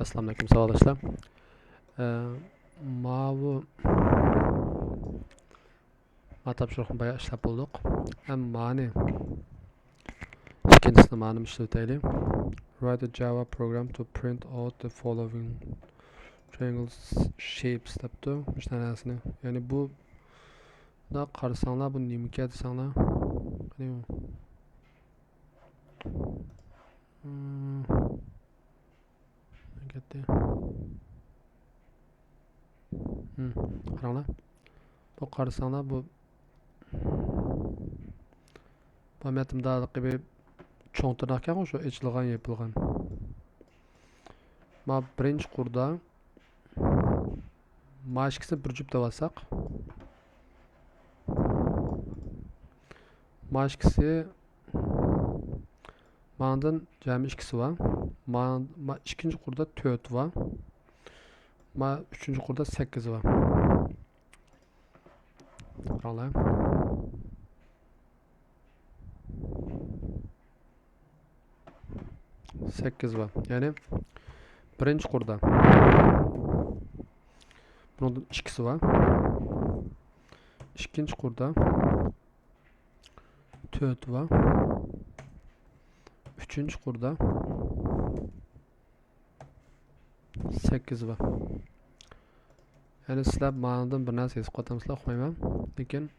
Assalomu alaykum savoldoshlar. Bu topshiriqni boya ishlab bo'ldik. Mani ikkinchisini ma'lum ishlataylik. Write a Java program to print out the following triangle shapes debdi. Shu narsani. Ya'ni bu da qarasanglar bu nima desanglar. Qaranglar. Bu qarasanglar bu metimda gibi cho'ng tirnoqqa o'sha ichilgan yepilgan. Ma birinchi qurda mashkisi bir jup deb olsak. Mashkisi mandan jami ikkisi var. Ma ikinci qurda 4 var. Ma üçüncü qurda 8 var. Qaranglar. Sekiz var. Yani birinci qurda bunun ikkisi var. İkinci qurda 4 var. Üçüncü qurda 8 var. Yani sizler manadan bir narsa hesap qatamsizlar qo'yman. Lekin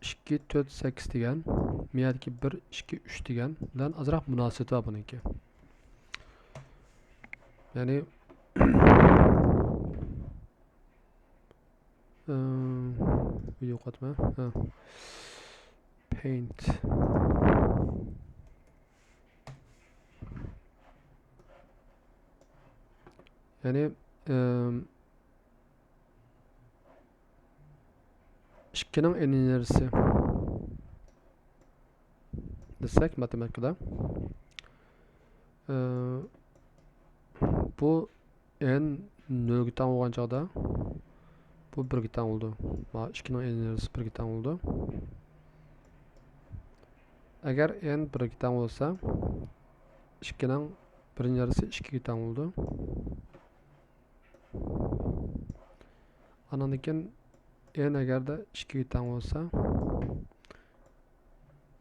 2 4 8 degan, miyadagi 1 2 3 degan bilan azroq munosabat var buniki. Yani video qatma. Paint. Yani ikkining enerjisi desek matematikada bu n 0 ga teng bo'lgan chog'da bu 1 ga teng bo'ldi. Ma ikkining enerjisi 1 ga teng bo'ldi. Agar n 1 ga teng bo'lsa, ikkining birinchi yarısı 2 ga teng bo'ldi. Andan keyin n agarda 2 ga teng bo'lsa,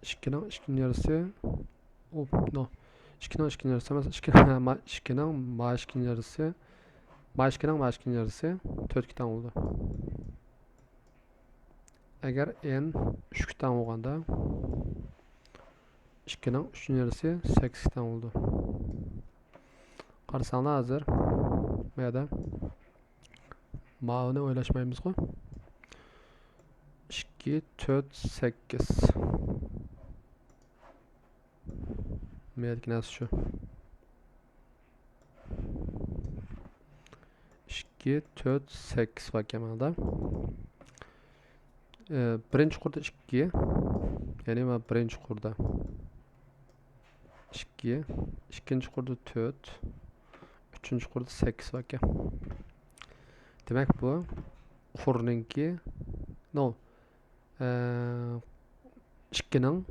2ning ikkinchi yarısı no 2ning ikkinchi yarısı emas, 2ning ma ikkinchi yarısı ma ikkinchi yarısı 4 ga teng bo'ldi. Agar n 3 ga teng bo'lganda 2ning uchinchi yarısı 8 ga teng bo'ldi. Qarasanglar hozir bu yerda ma'ni o'ylashmaymiz-ku. 2 4 8 Meyadaki şu 2 4 8 bak yamada. Birinci qurda 2, yani ma birinci qurda 2, ikinci qurda 4, üçüncü qurda 8 bak ya. Demek bu qurninki no ikkining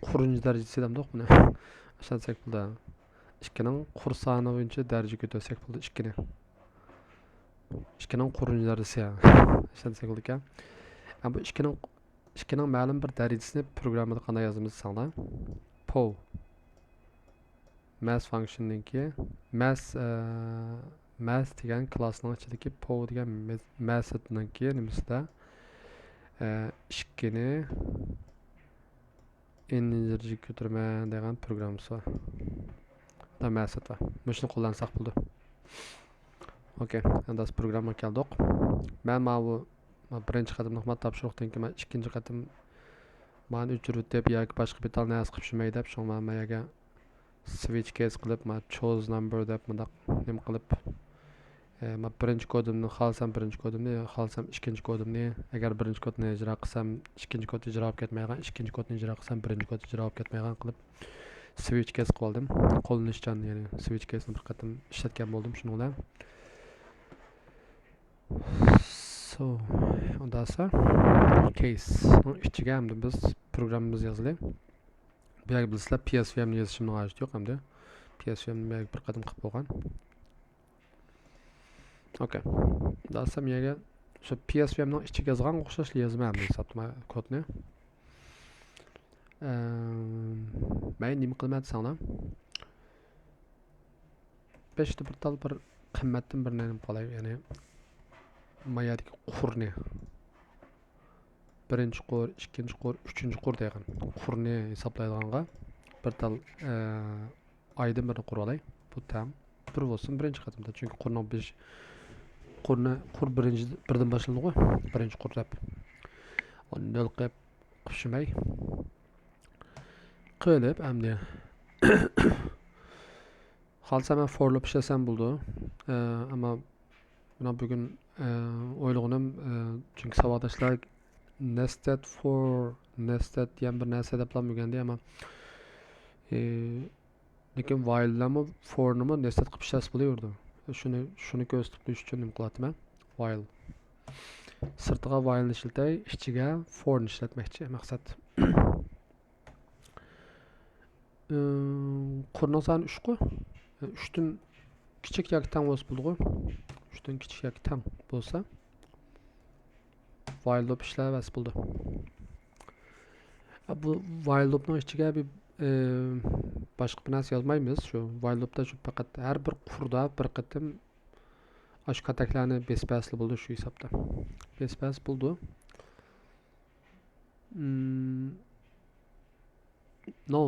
qurinchi darajasi demdik buni. Ishlatsak bo'ldi. Ikkining qur soni bo'yicha daraja ko'tarsak bo'ldi ikkini. Ikkining qurinchi darajasi. Ishlatsak bo'ldi ekan. Bu ikkining ma'lum bir darajasini programmada qanday yozamiz desanglar. Pow mass function'ninki mass degan klassning ichidagi pow degan methodninki nimasida ikkini enerji götürme degan programmasi var. Da method var. Shuni qo'llansak bo'ldi. Okay, endi biz programma keldik. Men bu birinchi qadamni xizmat topshiriqdan keyin ikkinchi qatim mani o'chirib deb yoki boshqa bitalni yozib qilishmay deb shunga menga switch case qilib choose number deb bundaq nima qilib birinchi kodimni xohlasam birinchi kodimni, xohlasam ikkinchi kodimni, agar birinchi kodni ijro qilsam ikkinchi kod ijro bo'lib ketmaygan, ikkinchi kodni ijro qilsam birinchi kod ijro bo'lib ketmaygan qilib switch case qilib oldim. Qo'llanishchan, ya'ni switch case'ni bir qatim ishlatgan bo'ldim shuni bilan. So, ondan sonra case ichiga hamda biz programmamizni yozdik. Bu yerga bizlar PSV'ni yozishimning hojati yo'q hamda. PSV'ni bir qadım qilib bo'lgan. Okay. Dasam yerga shu PSV'ning ichiga yozgan o'xshash yozmayman hisobda kodni. Men nima qilmadi desanglar 5 ta bir tal bir qimmatdan bir nima qolay, ya'ni mayadagi qurni. Birinchi qur, ikkinchi qur, uchinchi qur degan qurni hisoblaydiganga bir tal aydan birini qurib olay. Bu tam bir bo'lsin birinchi qadamda. Chunki qurning 5 qur birinchi birdan boshlanadi. Birinchi qur deb. Onu nol qilib qishmay qilib endi Halsa ben forlop işlesem buldu. Ama buna bugün oyluğunum çünkü savadaşlar nested for nested diyen bir narsa deplanmıyordu ama lekin while'lamı for'numu nested qilib ishlash buluyordu. Şunu gösterip duş için nim qıladım ben. While. Sırtıga while'ni işletey, içiga for'ni işletmekçi maksat. Qurning soni 3 qo'y. 3'tün kichik yoki tang bo'lsa bo'ladi. 3'tün kichik yoki tang bo'lsa while loop ishlayapsiz bo'ldi. Bu while loopning ichiga bir boshqa bir narsa yozmaymiz. Shu while loopda shu faqat har bir qurda bir qatim shu qataklarni besbasli bo'ldi shu hisobda. Besbas bo'ldi. No,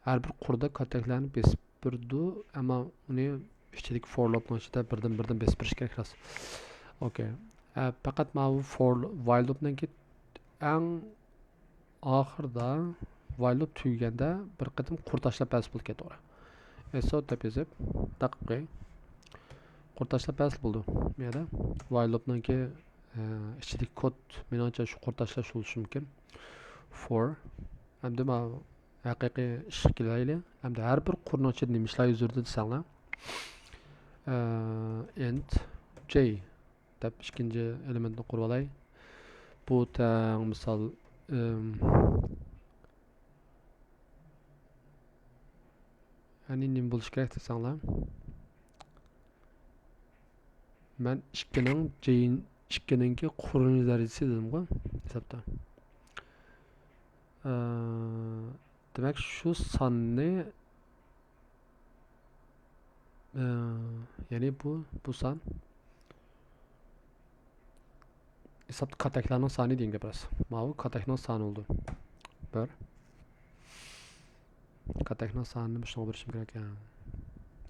har bir qurda qataklarni besib birdu ama uni ichidagi for loopning ichida birdan besbirish kerak xolos. Okay. Faqat mana bu for while loopdan keyin eng oxirda while loop tugaganda bir qatim qur tashlab bas bo'lib ketdi. So deb yozib daqiqa qur tashlab bas bo'ldi. Bu yerda while loopdan keyin ichidagi kod menimcha shu qur tashlash bo'lishi mumkin. For hamda mana haqiqiy ish qilayli. Hamda har bir qurning ichida nima ishlar yuzurdi desanglar. Int j deb ikkinchi elementni qurib olay. Bu tang misol yani nima bo'lish kerak desanglar. Men 2ning j'ning 2ninki qurinchi darajasi dedim-ku hisobda. Demek şu sonni yani bu san hesapta kataklarning soni degan gapirasiz. Mana bu katakning soni oldu. Bir katakning sonini shunga berishim kerak ekan.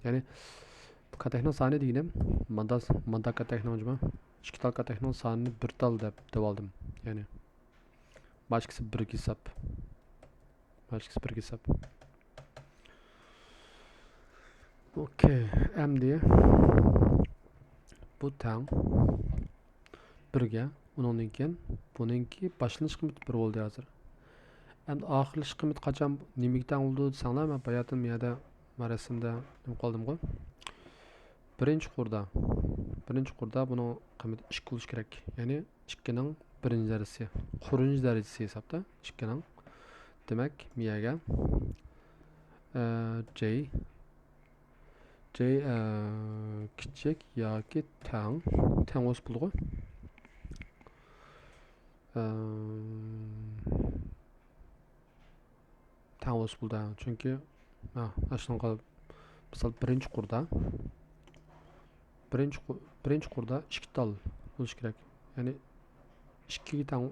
Ya'ni bu katakning soni deganim manda katakning juma 2 tal katakning sonini 1 tal deb oldim. Ya'ni başkası 1 hesap. Başkası bir hesap. Okey. Endi bu tang birga undan keyin buningki boshlanish qiymati 1 bo'ldi hozir. Endi oxirgi qiymat qachon nimaga tang bo'ldi desanglar, men bayatin bu yerda rasmda nima qoldim-ku. Birinchi qurda buni qiymati 2 bo'lishi kerak. Ya'ni 2 ning birinchi darajasi, qurinchi darajasi hisobda 2 ning. Demek miyaga j kichik yoki tang o'sib bo'ldi. Tang o'sib bo'ldi. Chunki ashunqa misol birinchi qurda 2 tal bo'lish kerak. Ya'ni 2 tang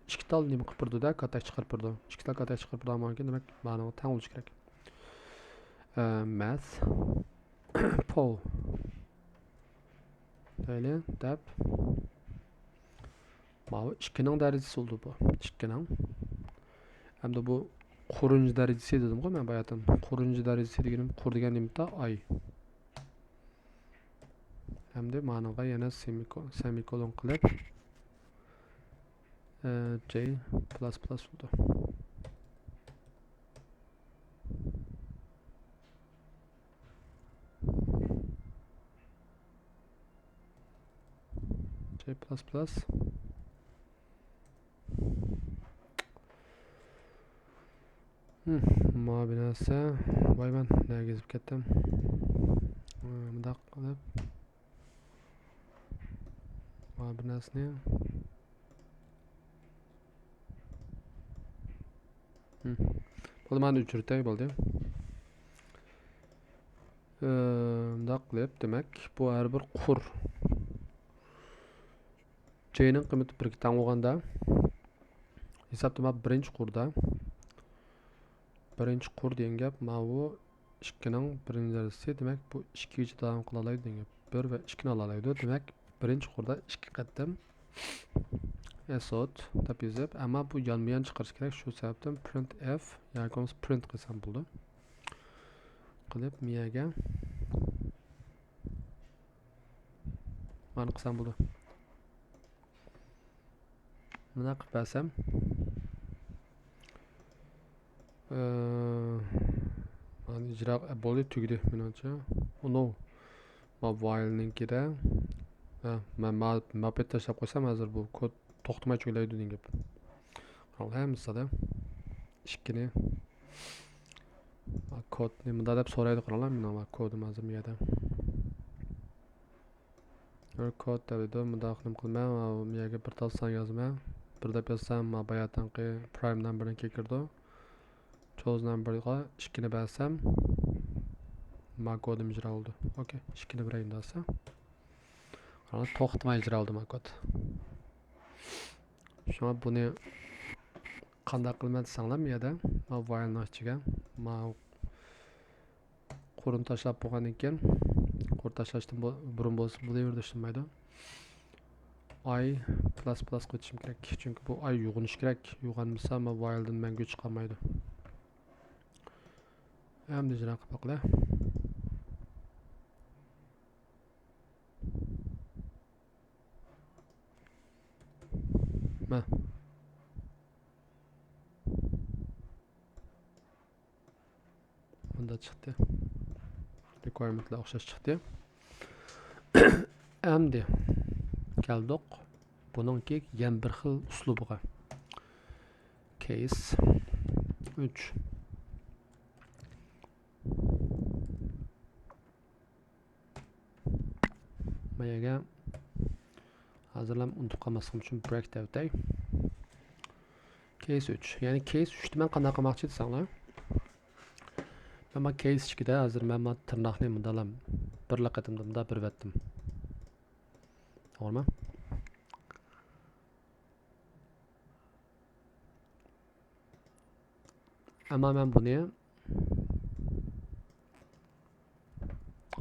2 tal nima qilib turdi-da, katak chiqarib turdi. 2 tal katak chiqarib turdi ekan, demak, mana bu tang bo'lishi kerak. Math Paul Deyli deb mana 2 ning darajasi oldu bu. 2 ning. Hamda bu qurinchi darajasi dedim-ku men bayatan. Qurinchi darajasi deganim qur degan nimada ay. Hamda ma'noga yana semikolon qilib j oldu. J++. Ma binasi. Voyman, nega gezib ketdim. Bundoq qilib ma binasini Bunu o'chirtay bo'ldi. Bundoq qilib, demak, bu har bir qur C'nin qiymati 1 ga teng bo'lganda hisoblama birinchi qurda birinchi qur degan gap mana bu 2 ning birinchi darajasi, demak bu 2 gacha davom qila oladi degan gap. 1 va 2 ni ola oladi. Demak, birinchi qurda 2 qatim SOT deb yozib, ammo bu yonma-yon chiqarish kerak. Shu sababdan printf yoki print qilsam bo'ldi. Qilib miyaga mana qilsam bo'ldi. Buna qilib bersam mana ijro bo'ldi, tugdi menimcha. Uni ma while'ninkida men mapet tashlab qo'ysam hozir bu kod to'xtamay cho'laydi degan gap. Hammasida 2 ni kodni bunda deb so'raydi qaranglar, men kodim hozir miyada. Kod dedi, bunda qilmay, miyaga bir tal son yozma. Bir deb yozsam, bayatdanqi prime numberni keltirdi. Choose numberga 2 ni bersam, kodim ijro bo'ldi. Okay, 2 ni berayin desa. To'xtamay ijro bo'ldi kod. Shuna buni qanday qilmay desanglar miyada, while'ning ichiga qurun tashlab bo'lgandan keyin qur tashlashdan burun bo'lsa bo'laverdi, ishlaydi. I plus qo'yishim kerak, chunki bu I uyg'onish kerak. Uyg'onmasa while'dan mangu chiqolmaydi. Endi ijro qilib boqlar. Ma bunda chiqdi. Requirementlar o'xshash chiqdi. Endi keldik buningki yana bir xil uslubiga. Case 3 mayaga hozirlam unutib qolmaslik uchun break devtay. Case 3. Ya'ni case 3 ni men qanday qilmoqchi desanglar, men case 2 da hozir men tirnoqni bundalam bir qatimda bunda bir vatdim. To'g'rimi? Ammo men buni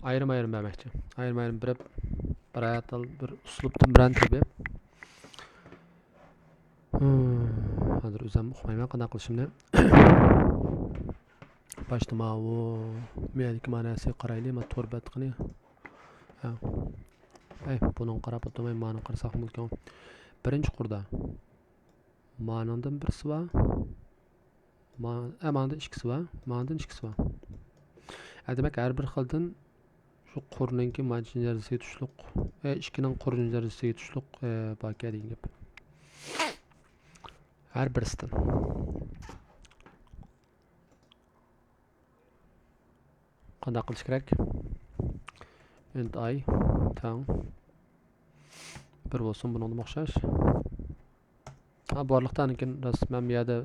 ayrim bermoqchi. Ayrim bir bir uslubdan bilan tebib. Hozir o'zim uqmayman qanday qilishimni. Başta bu miyadagi ma'nosiga qaraylik, men to'rbat qilay. Buni qarab o'tmay, ma'ni qarasak mumkin. Birinchi qurda ma'nodan birisi va ma'nodan ikkisi va ma'nodan ikkisi va. Demak, har bir xildan shu qurninki ma'nodan darajasiga tushliq, 2 ning qurning darajasiga tushliq baqa degan gap. Har birisidan. Qanday qilish kerak? Int I tang bir bo'lsin, buni o'xshash. Borliqdan keyin rasman miyada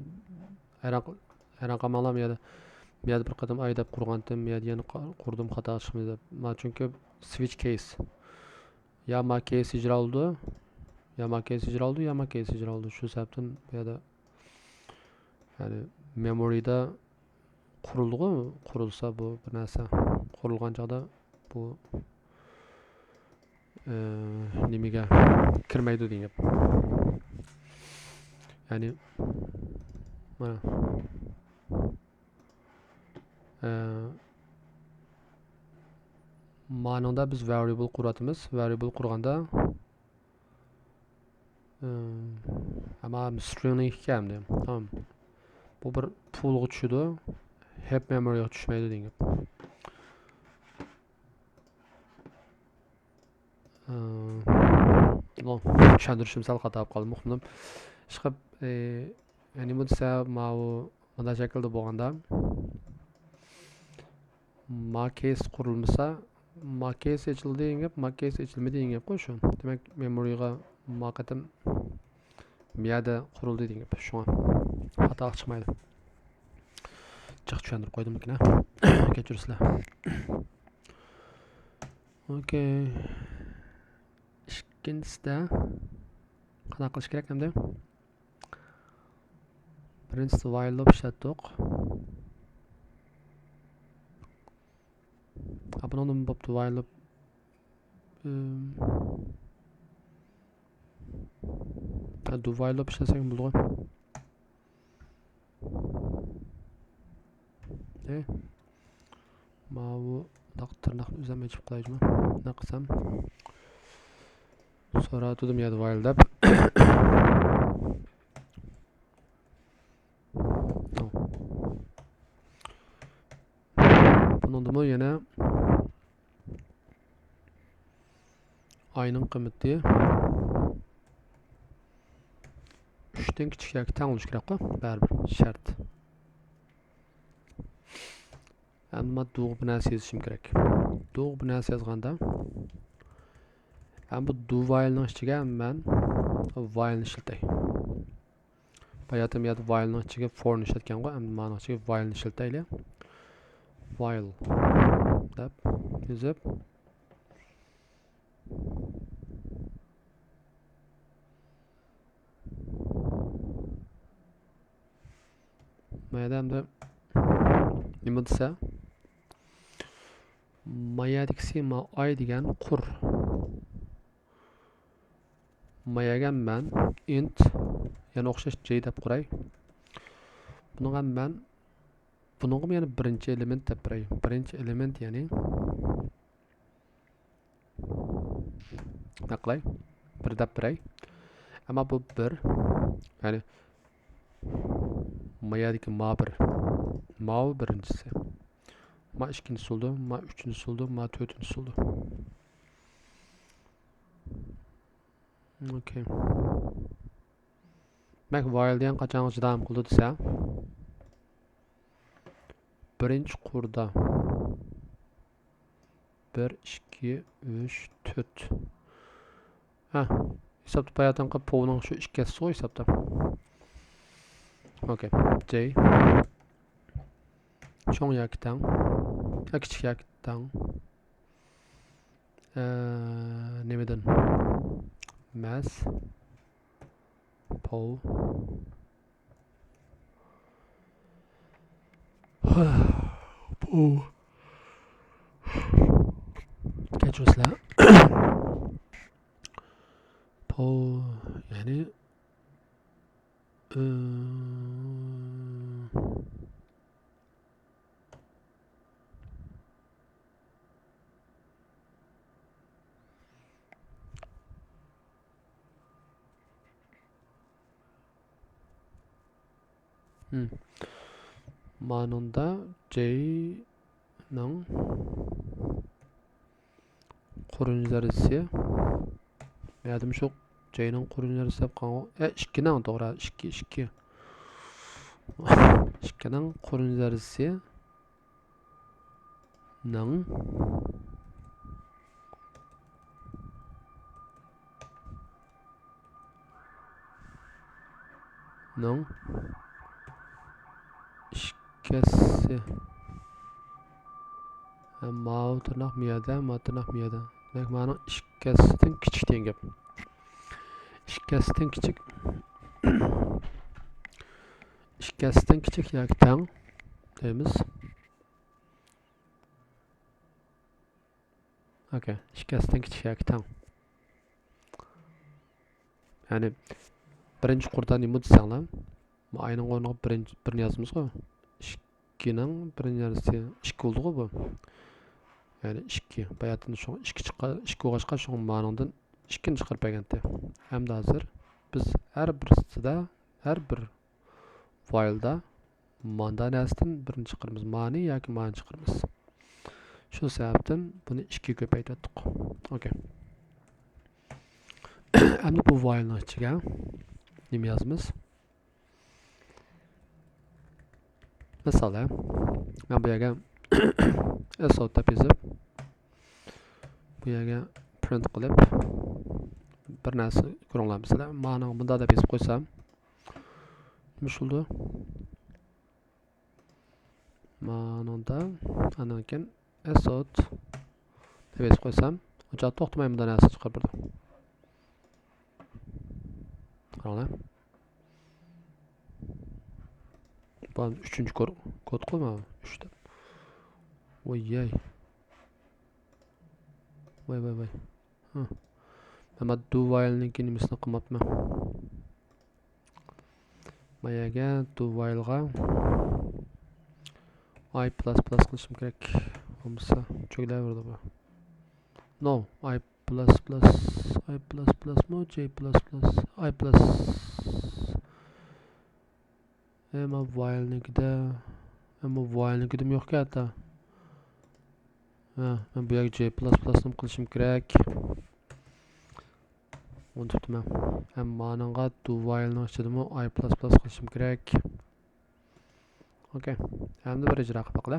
hayron qolmanglar, miyada bir qadam I deb qurgandim, miyada yana qurdim, xato chiqmaydi. Chunki switch case. Ya ma case ijro bo'ldi, ya ma case ijro bo'ldi, ya ma case ijro bo'ldi. Shu sababdan miyada ya'ni memoryda qurilsa bu bir narsa qurilgan chog'da bu nimaga kirmaydi degan gap. Ya'ni mana ma'noda biz variable quratimiz. Variable qurganda ama stringni kamdi. Tamam. Bu bir poolga tushdi. Hep memoryga tushmaydi degan gap. tushuntirishim sal xato bo'lib qoldi. Muhimim chiqib ya'ni bu desa bu Mana şekilde bo'lganda case qurilmasa, case açıldı degan gap, case açılmadi degan gap shu. Demak, memoryga qatam bu yerda qurildi degan gap. Shunga xato chiqmaydi. Jiq tushuntirib qo'ydimmikin, kechirsizlar. Okay. İkincisida qanaqa qilish kerak endi? Birinchisi while loop ishlatdik. Bundan bo'pti while loop. Do while loop işlasak bo'ldi. Bu tırnaqni uzamay chiqib qo'yaymi? Nima qilsam? So'ratdim ya while deb. Bundan yana ayning qiymati 3 dan kichik yoki teng bo'lishi kerak-ku, baribir shart. Amma doğru bir narsa yazışım gerek. Doğru bir narsa yazganda bu do while'ning ichiga men while'ni ishlatay. Bayatım ya da while'ning ichiga for'ni ishlatgan qo'y, endi mana ichiga while'ni ishlatayli. While deb yozib mayda nima desa mayadiksi ma ay degan qur. Mayaga men int yana o'xshash j deb quray. Bunga men bunga yana birinchi element deb quray. Birinchi element ya'ni naqlay bir deb quray. Ama bu bir yani mayadiki ma bir. Ma birinchisi. Ma ikkinchisi oldu, ma üçüncüsü oldu, ma dördüncüsü oldu. Okay. Mak while degan qachon chidam qildi desa, birinchi qurda 1 2 3 4. Ha, hisobda bayatdan qilib povning shu ikkisi so'y hisobda. Okay. J cho'ng yoki tang, kichik yoki tang. Nimadan? Mas pov pov kechirsizlar. Pov yani manunda J'ning qurinjarisi yadim shu J'ning qurinjarisi deb qolgan. 2 nang to'g'ri, 2 2ning qurinjarisi nang ikkisi ma tırnaq miyada, ma tırnaq miyada. Demek ma'no ikkisidan kichik degan gap. Ikkisidan kichik. Ikkisidan kichik yoki teng deymiz. Okay, ikkisidan kichik yoki teng. Yani birinchi qurdan nima desanglar, ayning o'rniga birini yozamiz-ku. 2ning birinchi yarisi 2 bo'ldi-ku bu. Yani 2. Bayatdan şu 2 çıkar, 2 olğaçqa şu ma'nodan 2ni chiqarib berganda. Hamda hozir biz har birisida, har bir file'da manda narsadan birini chiqaramiz. Ma'ni yoki ma'ni chiqaramiz. Shu sababdan buni 2 ko'paytirdik. Okay. Endi bu file'ning ichiga nima yozamiz? Mesela ben bu yerga SO deb yozib, bu yerga print qilib bir narsa ko'ringlar. Mesela mana bunda deb yozib qo'ysam, nima bo'ldi? Manada ana keyin SO deb yozib qo'ysam, uncha to'xtamay bunday narsa chiqib turdi. Qaranglar. Bu 3-chi kod qo'yma 3 ta. Voy. Voy. Ama do while'ninki nimasini qilmabman. Mayaga do while'ga I++ qilishim kerak. Bo'lmasa cho'klayverdi bu. No, I++, mo J++, I+. Ama while'nikida yo'q hatta. Ben bu yerga J++ni qilishim kerak. Unutibman. Ammo menga do while'ning ichidami I++ qilishim kerak. Okay. Endi bir ijro qilib boqla.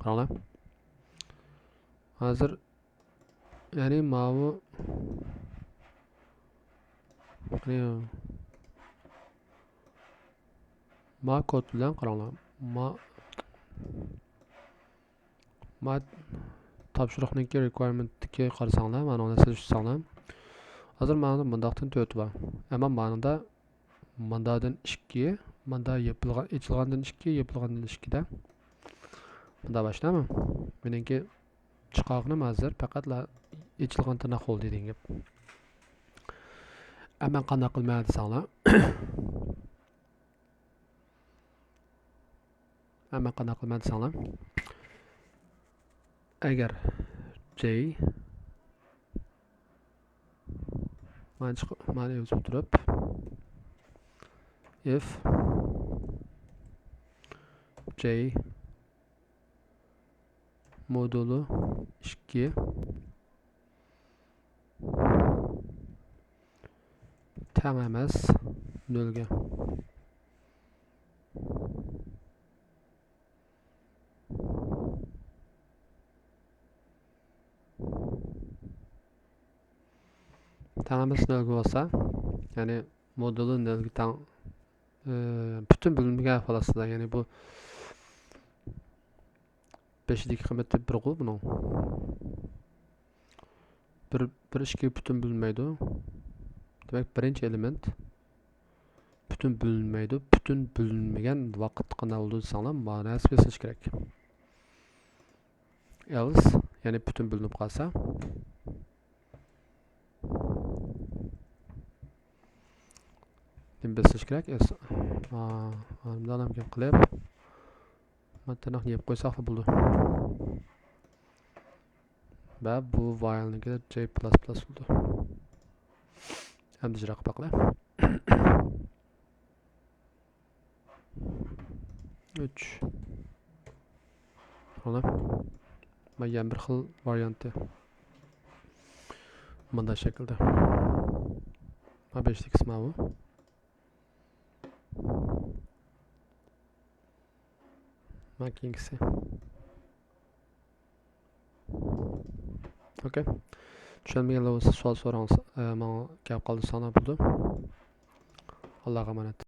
Qaranglar. Hozir ya'ni mana ma kod bilan qaranglar. Ma topshiriqniki requirement'ga qarasanglar, mana uni sizsanglar. Hozir mana bundaqdan 4 bor. Ammo menida bundadan 2, bunda yopilgandan 2, yopilgandan 2 da. Bunda başlama. Meniki chiqoqni hozir faqatla ichilgan tirnoq bo'ldi degan gap. Ammo qanday qilmaydi desanglar. Agar J mana yozib turib if J modulu 2 teng emas 0 ga. Tengimiz 0 bo'lsa, ya'ni moduli 0 ga teng bütün bo'linmaga xolasida, ya'ni bu 5dagi qiymatda 1 qo'y buning. 1 2 bütün bo'linmaydi. Demak, birinchi element bütün bo'linmaydi. Bütün bo'linmagan vaqt qanday bo'ldi desanglar, ma'nosi besish kerak. Else, ya'ni bütün bo'linib qolsa, besish kerak. Bundan ham qilib, matnni yeb qo'ysak bo'ldi. Va bu while'niki J++ bo'ldi. Endi ijro qilib boqla. 3. Mana yana bir xil varianti. Bunday shaklda. Ma 5 qismi bu. Ma keyingisi. Okay. Tushunmaganlar bo'lsa savol so'rang. Men gap qoldi sana bo'ldi. Allohga emanet.